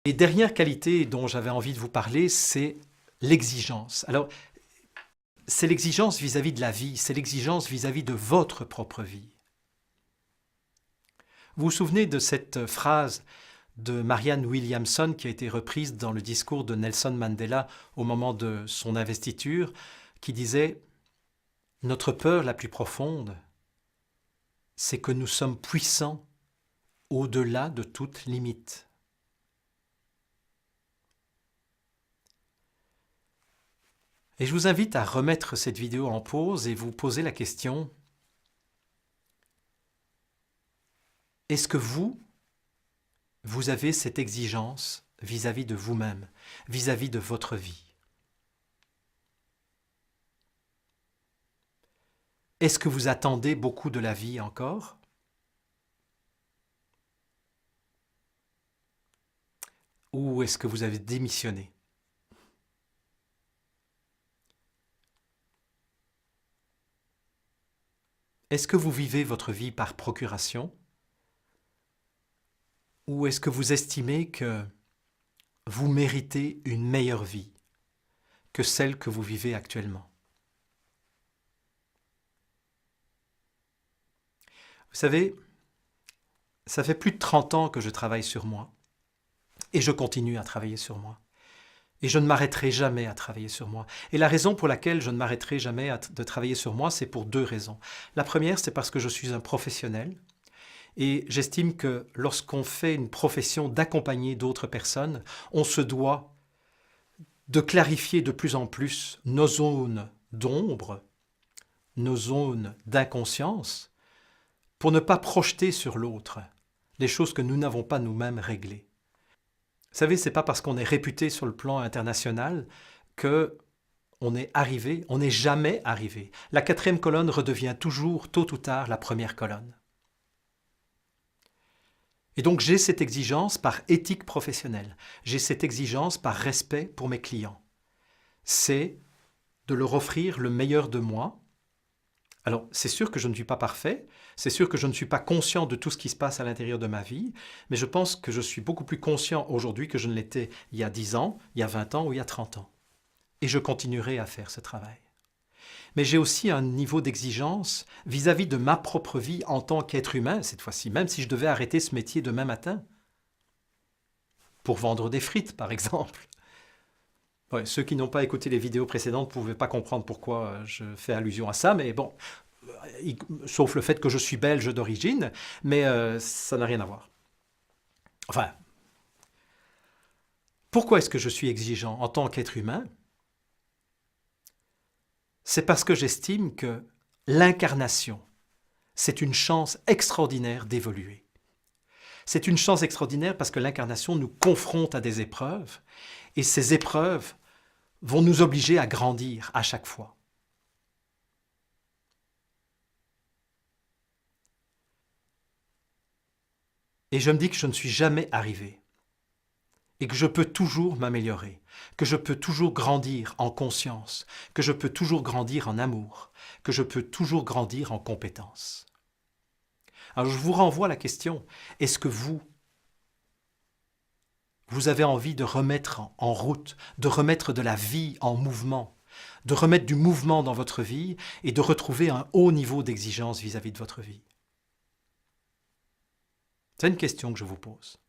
Et dernière qualité dont j'avais envie de vous parler, c'est l'exigence. Alors, c'est l'exigence vis-à-vis de la vie, c'est l'exigence vis-à-vis de votre propre vie. Vous vous souvenez de cette phrase de Marianne Williamson qui a été reprise dans le discours de Nelson Mandela au moment de son investiture, qui disait « Notre peur la plus profonde, c'est que nous sommes puissants au-delà de toute limite. » Et je vous invite à remettre cette vidéo en pause et vous poser la question, est-ce que vous avez cette exigence vis-à-vis de vous-même, vis-à-vis de votre vie? Est-ce que vous attendez beaucoup de la vie encore? Ou est-ce que vous avez démissionné? Est-ce que vous vivez votre vie par procuration? Ou est-ce que vous estimez que vous méritez une meilleure vie que celle que vous vivez actuellement? Vous savez, ça fait plus de 30 ans que je travaille sur moi et je continue à travailler sur moi. Et je ne m'arrêterai jamais à travailler sur moi. Et la raison pour laquelle je ne m'arrêterai jamais de travailler sur moi, c'est pour deux raisons. La première, c'est parce que je suis un professionnel et j'estime que lorsqu'on fait une profession d'accompagner d'autres personnes, on se doit de clarifier de plus en plus nos zones d'ombre, nos zones d'inconscience, pour ne pas projeter sur l'autre des choses que nous n'avons pas nous-mêmes réglées. Vous savez, ce n'est pas parce qu'on est réputé sur le plan international qu'on est arrivé, on n'est jamais arrivé. La quatrième colonne redevient toujours, tôt ou tard, la première colonne. Et donc j'ai cette exigence par éthique professionnelle, j'ai cette exigence par respect pour mes clients. C'est de leur offrir le meilleur de moi. Alors, c'est sûr que je ne suis pas parfait, c'est sûr que je ne suis pas conscient de tout ce qui se passe à l'intérieur de ma vie, mais je pense que je suis beaucoup plus conscient aujourd'hui que je ne l'étais il y a 10 ans, il y a 20 ans ou il y a 30 ans. Et je continuerai à faire ce travail. Mais j'ai aussi un niveau d'exigence vis-à-vis de ma propre vie en tant qu'être humain, cette fois-ci, même si je devais arrêter ce métier demain matin, pour vendre des frites, par exemple. Ouais, ceux qui n'ont pas écouté les vidéos précédentes ne pouvaient pas comprendre pourquoi je fais allusion à ça, mais bon, sauf le fait que je suis belge d'origine, mais ça n'a rien à voir. Enfin, pourquoi est-ce que je suis exigeant en tant qu'être humain? C'est parce que j'estime que l'incarnation, c'est une chance extraordinaire d'évoluer. C'est une chance extraordinaire parce que l'incarnation nous confronte à des épreuves, et ces épreuves vont nous obliger à grandir à chaque fois. Et je me dis que je ne suis jamais arrivé, et que je peux toujours m'améliorer, que je peux toujours grandir en conscience, que je peux toujours grandir en amour, que je peux toujours grandir en compétence. Alors je vous renvoie à la question, est-ce que vous avez envie de remettre en route, de remettre de la vie en mouvement, de remettre du mouvement dans votre vie et de retrouver un haut niveau d'exigence vis-à-vis de votre vie? C'est une question que je vous pose.